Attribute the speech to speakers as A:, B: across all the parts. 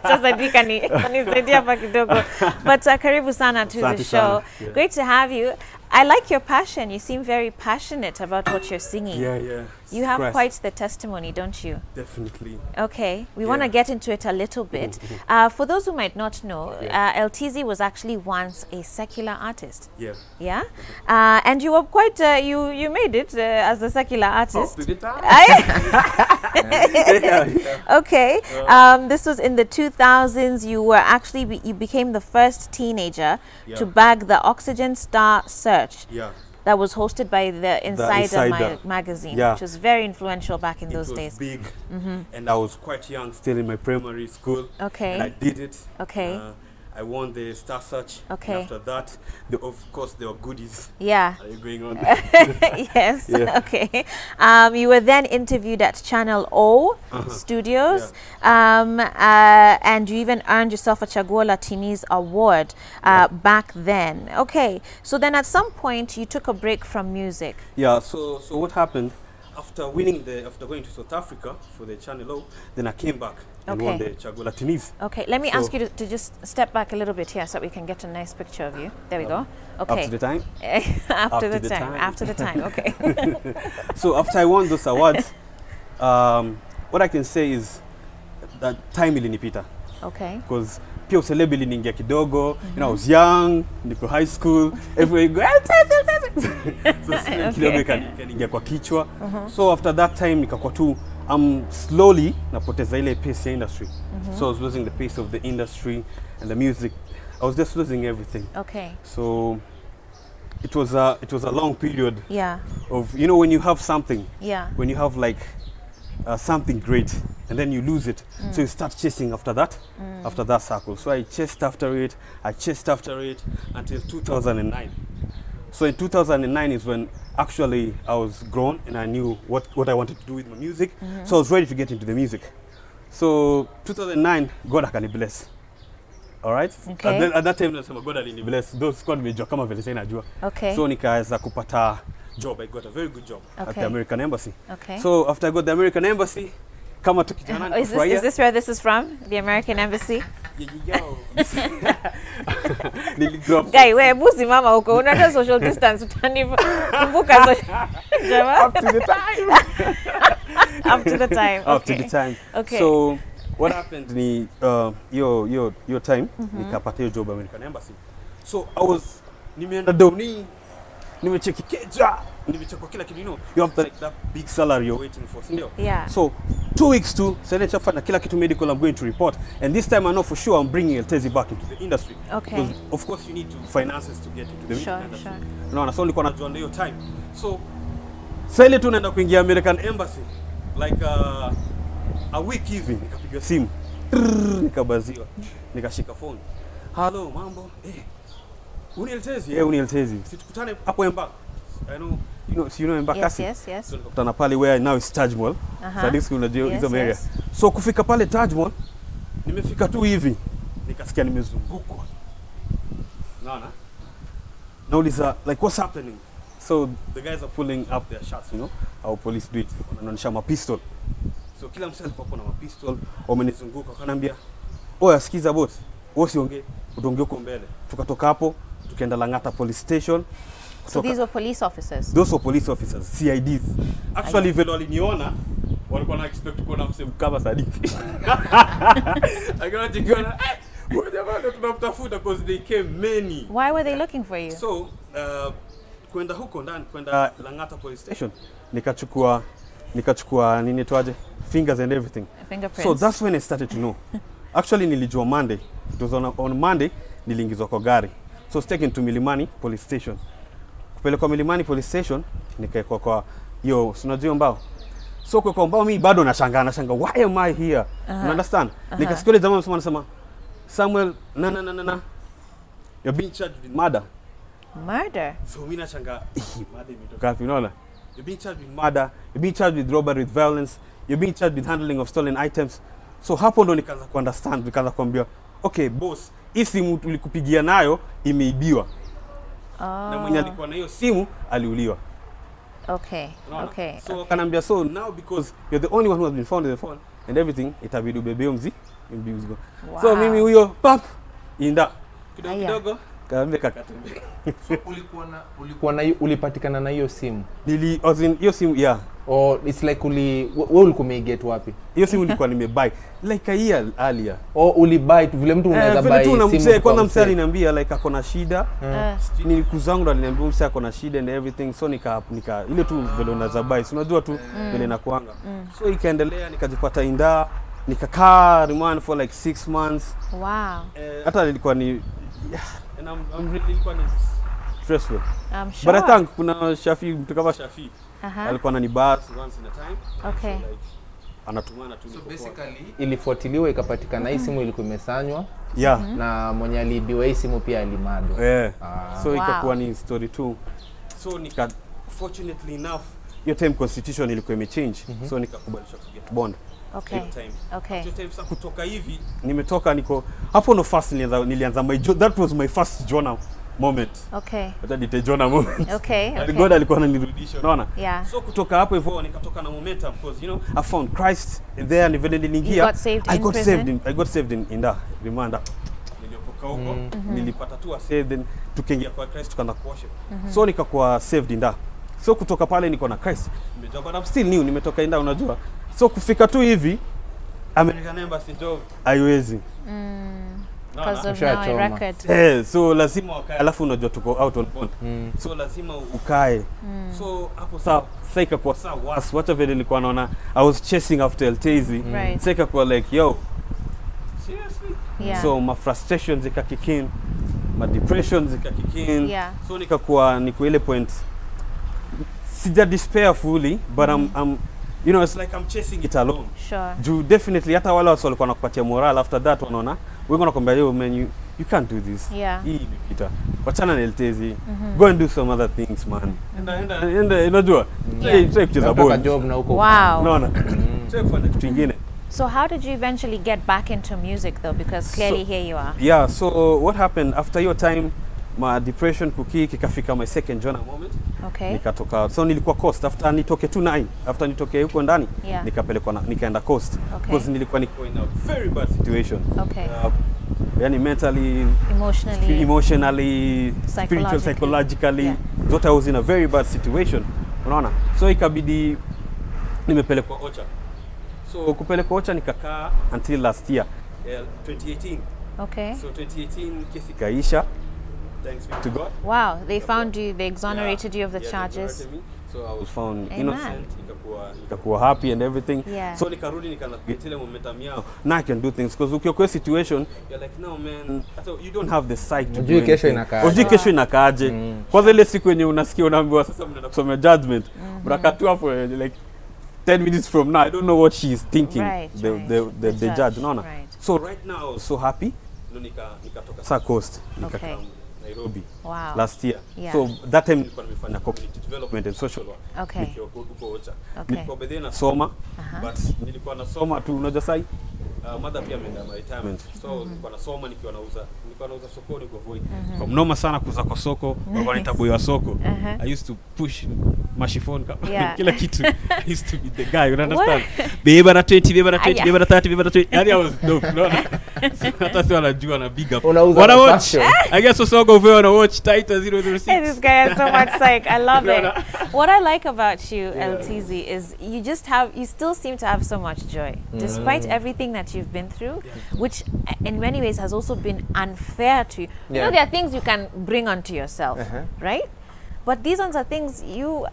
A: Sasa nisaidia hapa kidogo. But karibu sana to the show. Yeah. Great to have you. I like your passion. You seem very passionate about what you're singing.
B: Yeah.
A: You have quite the testimony, don't you?
B: Definitely.
A: Okay, we want to get into it a little bit. For those who might not know, Eltezzy was actually once a secular artist. Yeah. And you were quite, you made it as a secular artist. Okay. This was in the 2000s. You were actually, you became the first teenager to bag the Oxygen Star Search. That was hosted by the Insider magazine, which was very influential back in those days.
B: It was big, and I was quite young, still in my primary school.
A: Okay.
B: And I did it.
A: Okay.
B: I won the Star Search.
A: Okay.
B: And after that, of course, there were goodies.
A: Yeah.
B: Are you going on?
A: Yes. Okay. You were then interviewed at Channel O Studios, and you even earned yourself a Chaguo Latini's award back then. Okay. So then, at some point, you took a break from music.
B: Yeah. So what happened? After winning after going to South Africa for the Channel O, then I came back and won the Chaguo Latini's.
A: Okay, let me ask you to just step back a little bit here so we can get a nice picture of you. There we go. Okay.
B: After the time?
A: After the time. After the time, okay.
B: So after I won those awards, what I can say is that time ilinipita.
A: Okay.
B: Because pia uselebi iliniingia kidogo, you know, I was young, niko high school, everywhere go, so kidogo ikaniingia kwa kichwa. So after that time nikakuwa tu slowly napoteza ile pace ya industry. So I was losing the pace of the industry and the music. I was just losing everything.
A: Okay.
B: So it was a long period.
A: Yeah.
B: Of, you know, when you have something.
A: Yeah.
B: When you have like something great and then you lose it, so you start chasing after that circle. So I chased after it until 2009. So in 2009 is when actually I was grown and I knew what I wanted to do with my music. So I was ready to get into the music. So 2009, God akani bless. All right.
A: Okay.
B: At that time nasema God alini bless. Those squad nimejua kama vile sasa najua.
A: Okay.
B: So nikaweza kupata job. I got a very good job at the American Embassy.
A: Okay.
B: So after I got the American Embassy, kama tukijana
A: is this where this is from? The American Embassy? Guy, where buzi mama huko unataka social distance kumbuka
B: up to the time.
A: Up to the time. Okay.
B: Up to the time.
A: Okay.
B: So what happened ni your time nikapata hiyo job American Embassy. So I was nimeenda doni nimecheki keja nimecheka kila kitu, you know, you have that big salary you're waiting for, sindio?
A: Yeah.
B: So 2 weeks to sasa chafanya kila kitu medical I'm going to report, and this time I know for sure I'm bringing Eltezzy back into the industry.
A: Okay.
B: Because of course you need to finances to get into the industry.
A: Sure.
B: No, so nilikuwa najua ndio time. So sasa ile tu naenda kuingia American Embassy like a week hivi nikapiga simu nikabaziwa nikashika phone. Hello, mambo? Uni Eltezzy? Uni Eltezzy. Situkutane hapo Embassy. I know, you know Embakasi?
A: Yes.
B: So nikakutana pale where now is Taj Mall. So this school unajua hizo area. So kufika pale Taj Mall, nimefika tu hivi, nikasikia nimezungukwa. Naona? Nauliza like what's happening? So the guys are pulling up their shots, you know, how police do it. Wanaonyesha mapistol. So kila mtu alikuwa na mapistol, wamenizunguka wakaniambia, "Oya sikiza boss, wewe usiongee, utaongea huko mbele." Tukatoka hapo, tukaenda Langata police station.
A: So these were police officers?
B: Those were police officers, CIDs. Actually, vile waliniona, walikuwa na expect kuona msemo kama Sadiki. Akaona jikiona, wewe jamaa ndo tunamtafuta because they came many.
A: Why were they looking for you?
B: So, kwenda huko ndani, kwenda Langata police station, nikachukua nini tuaje? Fingers and everything.
A: Fingerprints.
B: So that's when I started to know. Actually, nilijua Monday. It was on Monday, niliingizwa kwa gari. So, I was taken to Milimani police station. Kupelekwa Milimani police station nikaekwa kwa hiyo unajua mbao. So kwa mbao mimi bado nashanga why am I here? You understand? Nikasikia jamaa anasema Samuel na you're being charged with murder.
A: Murder?
B: So mimi nashanga murder imetoka wapi, unaona? You're being charged with murder, you're being charged with robbery with violence, you're being charged with handling of stolen items. So hapo ndo nikaanza kuunderstand, nikaanza kuambia okay boss, hii simu tulikupigia nayo imeibiwa. Na mwenye alikuwa na hiyo simu aliuliwa.
A: Okay.
B: So kanambia so now because you're the only one who has been found in the phone and everything, itabidi ubebe mzi
A: Wow.
B: So mimi huyo pap inda kidogo kaambia kakatembea.
C: So ulipatikana na hiyo simu?
B: Hiyo simu yeah.
C: Or it's like wewe ulikuwa umeiget wapi?
B: Hiyo simu nilikuwa nimebuy like a year earlier.
C: Or ulibuy tu vile mtu unaweza buy simu.
B: Kwanza msee aliniambia like ako na shida. Nilikuzangu ndo aliniambia msee ako na shida and everything, so nika ile tu vile unaweza buy. Si unajua tu vile nakuanga. So ikaendelea nikajipata inda, nikakaa remand for like 6 months.
A: Wow.
B: Hata ilikuwa ni and I'm really ilikuwa ni stressful.
A: I'm sure.
B: But I think kuna Shafi, mtu kama Shafi alikuwa ananibas once in a time.
A: Okay.
B: So like anatumana tu.
C: So basically ilifuatiliwa ikapatikana hii simu ilikuwa imesanywa.
B: Yeah.
C: Na mwenye aliibiwa hii simu pia alimado.
B: Yeah. So ikakuwa ni story tu. So fortunately enough your time constitution ilikuwa imechange. So nikakubalisha kuget bond.
A: Okay. Okay.
B: So time kutoka hivi nimetoka niko hapo ndo first nilianza that was my first journal moment.
A: Okay.
B: Hata dite journal moment.
A: Okay.
B: Okay. God alikuwa ananirudisha, unaona?
A: Yeah.
B: So kutoka hapo hivyo nikatoka na momentum because I found Christ there ni vile niliingia. I got saved in the reminder. Niliokoka huko, nilipata tu saved, then tukaingia kwa Christ tukaanza kuosha. So nikakuwa saved in that. So kutoka pale niko na Christ. Nimejua but I'm still new, nimetoka in that unajua. So kufika tu hivi American Embassy job haiwezi.
A: Because of my record.
B: So lazima ukae, alafu unajua tuko out on bond. So lazima ukae. So hapo sasa ikakuwa sawa worse. Wacha vile nilikuwa naona I was chasing after Eltezzy. Sasa ikakuwa like yo. Seriously?
A: Yeah.
B: So my frustrations zikakick in, my depressions zikakick in.
A: Yeah.
B: So niko ile point sija despair fully, but I'm you know, it's like I'm chasing it alone.
A: Sure.
B: Definitely hata wale watu walikuwa wanakupatia moral after that wanaona we're going to come yo man, you can't do this.
A: Yeah.
B: Hii imepita. Wachana na Eltezzy. Go and do some other things man. Enda unajua. Try kucheza ball.
C: Job na huko.
A: Wow.
B: Unaona? Try kufanya kitu kingine.
A: So how did you eventually get back into music though, because clearly here you are?
B: Yeah, so what happened after your time, my depression ikafika my second journal moment.
A: Okay.
B: Nikatoka, so nilikuwa coast after nitoke tu after nitoke huko ndani nikapelekwa nikaenda coast because nilikuwa niko in a very bad situation.
A: Okay.
B: Yani mentally,
A: emotionally,
B: spiritual, psychologically, zote I was in a very bad situation. Unaona? So ikabidi nimepelekwa Ocha. So kupelekwa Ocha nikakaa until last year 2018.
A: Okay.
B: So 2018 kesi kaisha. Thanks be to God.
A: Wow, they found you, they exonerated you of the charges.
B: So I was found innocent, nikakuwa happy and everything. So nikarudi nikaget ile momentum yao. Now I can do things because ukiwa situation you're like no man, you don't have the sight to do it. Kesho inakaaje. Kwanza ile siku yenye unasikia unaambiwa sasa mnaenda kusoma judgment. Mrakatu hapo like 10 minutes from now I don't know what she is thinking. The judge, unaona? So right now I was so happy. Nikatoka Sa Coast, nikakam Nairobi last year. So that time nilikuwa nimefanya community development and social work. Nikiwa huko Ocha. Nilikuwa bedhe nasoma, but nilikuwa nasoma tu unajua sai mother pia ameenda retirement. So nilikuwa nasoma nikiwa nauza sokoni kwa Voi. Kwa mnoma sana kuuza kwa soko, kwa nitaboy wa soko. I used to push mashifoni kila kitu. I used to be the guy, you understand? Beba na 20, beba na 20, beba na 30, beba na 20. Yani I was dope, no? Hata si wanajua na big up. Wanna watch? I guess so go over and watch Titan 006.
A: Hey, this guy has so much psych. I love it. What I like about you, Eltezzy, is you still seem to have so much joy, despite everything that you've been through, which in many ways has also been unfair to you. You know, there are things you can bring onto yourself, right? But these ones are things you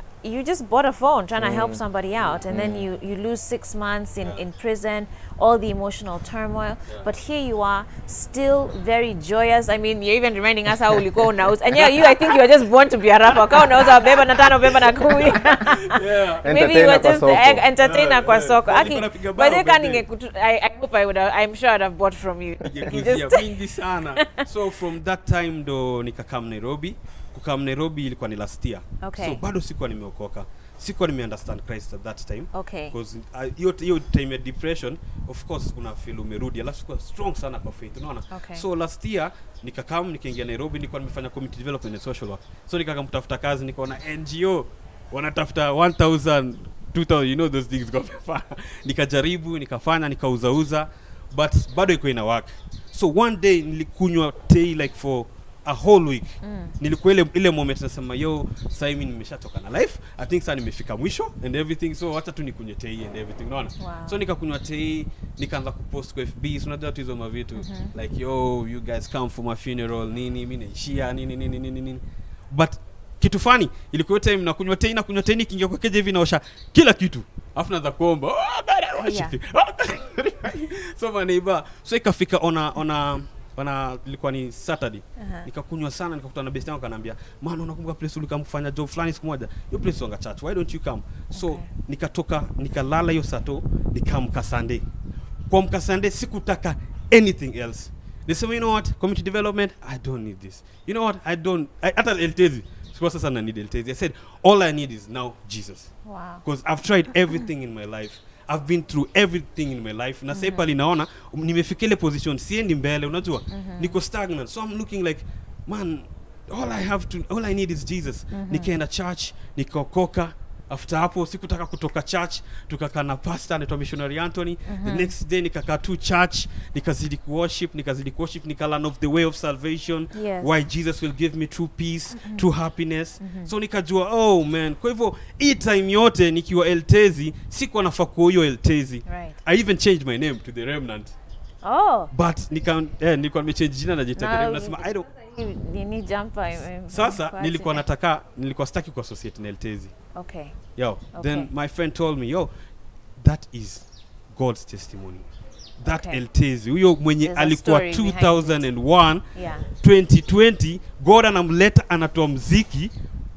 A: just bought a phone trying to help somebody out, and then you lose 6 months in prison, all the emotional turmoil. But here you are, still very joyous. I mean, you're even reminding us how ulikuwa unauza. And I think you were just born to be a rapper. Kwa unauza beba na tano, beba na kumi. Maybe you were just entertainer kwa soko. But I'm sure I'd have bought from you.
B: So from that time do nikakam Nairobi. Kukam Nairobi ilikuwa ni last year. So bado sikuwa nimeokoka. Sikuwa understand Christ at that time. Because hiyo time ya depression, of course una feel umerudi. Alafu sikuwa strong sana kwa faith, unaona? So last year nikaingia Nairobi, nilikuwa nimefanya community development and social work. So nikakam kutafuta kazi, nikaona NGO wanatafuta 1000 2000, you know those things go far. Nikajaribu, nikafanya, nikauzauza. but bado iko ina work. So one day nilikunywa tea like for a whole week. Nilikuwa ile moment nasema yo sasa mimi nimeshatoka na life, I think sasa nimefika mwisho and everything, so acha tu nikunywe tea and everything, unaona. So nikakunywa tea, nikaanza kupost kwa FB, so unajua tu hizo mavitu like yo you guys come for my funeral nini, mimi naishia nini. But kitu funny ilikuwa time nakunywa tea nikiingia kwa keje hivi naosha kila kitu afu naanza kuomba so maneiba, so ikafika ona ilikuwa ni Saturday. Nikakunywa sana, nikakutana na best yangu akaniambia, "Man, unakumbuka place ulikamfanya job fulani siku moja? Hiyo place wanga church. Why don't you come?" So nikatoka, nikalala hiyo Sato, nikamka Sunday. Kwa mka Sunday sikutaka anything else. They say, "You know what? Community development, I don't need this. You know what? Hata Eltezzy. So sasa na need Eltezzy. I said, all I need is now Jesus."
A: Wow.
B: Because I've tried everything in my life. I've been through everything in my life. Na sasa pale naona nimefika ile position siendi mbele, unajua? Niko stagnant. So I'm looking like, man, all I need is Jesus. Nikaenda church, nikaokoka. After hapo sikutaka kutoka church, tukakaa na pastor anaitwa missionary Anthony. The next day nikakaa tu church, nikazidi worship, nika learn of the way of salvation, why Jesus will give me true peace, true happiness. So nikajua, oh man, kwa hivyo hii time yote nikiwa Eltezzy sikuwa nafaa kuwa hiyo Eltezzy. I even changed my name to the Remnant.
A: Oh.
B: But nilikuwa nimechange jina na jita Remnant, nasema I don't
A: ni jumper.
B: Sasa nilikuwa sitaki ku associate na Eltezzy.
A: Okay.
B: Then my friend told me, that is God's testimony. That Eltezzy, huyo mwenye alikuwa 2001, 2020, God anamleta anatoa muziki,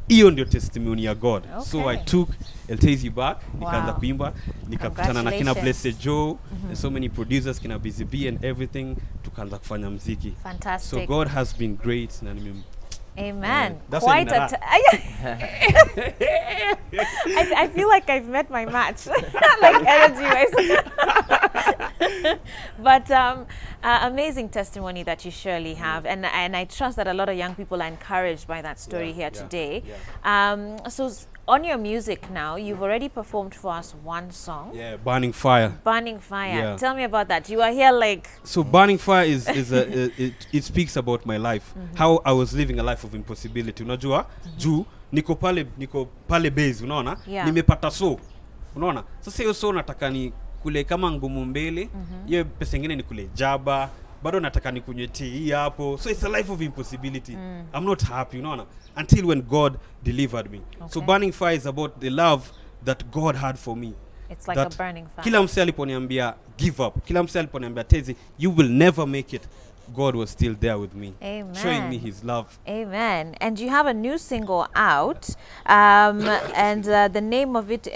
B: hiyo ndio testimony ya God. So I took Eltezzy back, nikaanza kuimba, nikakutana na kina Blessed Joe, and so many producers, kina Busy B and everything, tukaanza kufanya muziki.
A: Fantastic.
B: So God has been great na
A: Amen. Quite I feel like I've met my match, like energy-wise. But amazing testimony that you surely have, and I trust that a lot of young people are encouraged by that story here today. So on your music now, you've already performed for us one song. Yeah,
B: Burning Fire.
A: Burning Fire. Yeah. Tell me about that. You are here like...
B: So Burning Fire is it speaks about my life. How I was living a life of impossibility. Unajua, juu niko pale base, unaona? Nimepata so. Unaona? Sasa hiyo so nataka ni kule kama ngumu mbele, hiyo pesa nyingine ni kule jaba, bado nataka nikunywe tea hapo. So it's a life of impossibility. I'm not happy, unaona? Until when God delivered me. So Burning Fire is about the love that God had for me.
A: It's like a burning fire.
B: Kila mse aliponiambia give up, kila mse aliponiambia Tezzy, you will never make it, God was still there with me.
A: Amen.
B: Showing me his love.
A: Amen. And you have a new single out, and the name of it,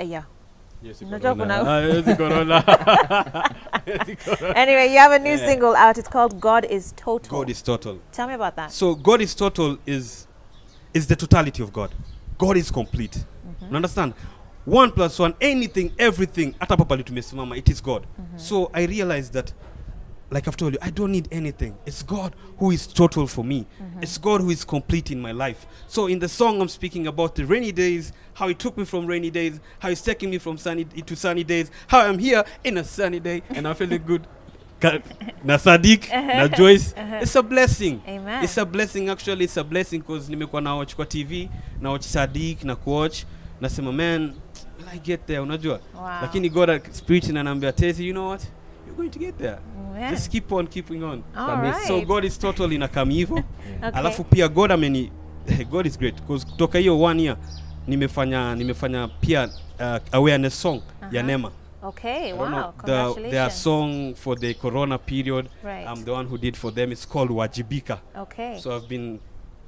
B: Yes,
A: Corona. Anyway, you have a new single out. It's called God is Total.
B: God is Total.
A: Tell me about that.
B: So God is Total is the totality of God. God is complete. You understand? 1 + 1, anything, everything, hata papa tumesimama, it is God. So I realized that, like I've told you, I don't need anything. It's God who is total for me. It's God who is complete in my life. So in the song, I'm speaking about the rainy days, how he took me from rainy days, how he's taking me from sunny to sunny days, how I'm here in a sunny day and I'm feeling good. Na Sadiq, na Joyce, it's a blessing.
A: Amen.
B: It's a blessing, actually. It's a blessing because nimekuwa na watch kwa TV, na watch Sadiq, na coach, nasema man, will I get there, unajua? Lakini God spirit inaniambia, Tezzy, you know what? You're going to get there. Just keep on keeping on. So God is Total inakam hivyo. Alafu pia God God is great because kutoka hiyo 1 year nimefanya pia awareness song ya Nema.
A: Okay, wow, congratulations.
B: Their song for the Corona period, I'm the one who did for them. It's called Wajibika.
A: Okay.
B: So I've been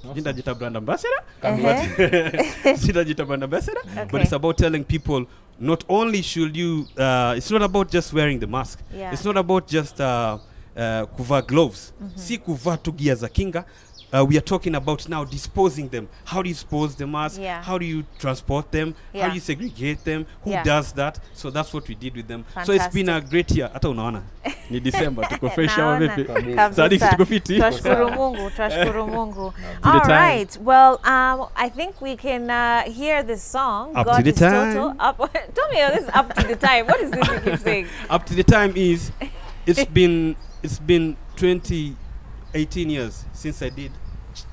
B: Jita brand ambassador. Brand ambassador. But it's about telling people, not only should you, it's not about just wearing the mask. It's not about just kuvaa gloves. Si kuvaa tu gia za kinga. We are talking about now disposing them. How do you dispose the mask? How do you transport them? How do you segregate them? Who does that? So that's what we did with them.
A: Fantastic.
B: So it's been a great year. Hata unaona ni December tuko fresh
A: Naona.
B: vipi? Sadiq tuko fiti.
A: Twashukuru Mungu. All right. Well, I think we can hear this song.
B: Up
A: God
B: to the
A: is
B: time.
A: Total. Tell me, this is up to the time. What is this you keep saying?
B: Up to the time is It's been 18 years since I did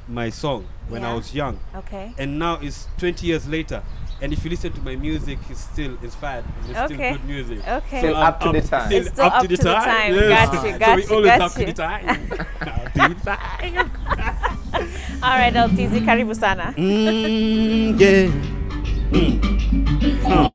B: my song when I was young.
A: Okay.
B: And now it's 20 years later. And if you listen to my music, it's still inspired. And it's still good music.
A: Okay.
C: Still up to the time.
A: Still up to the time.
B: Yes.
A: Got
B: So we always
A: got
B: up to the time. Up to the time.
A: All right, Eltezzy, karibu sana.
B: Yeah.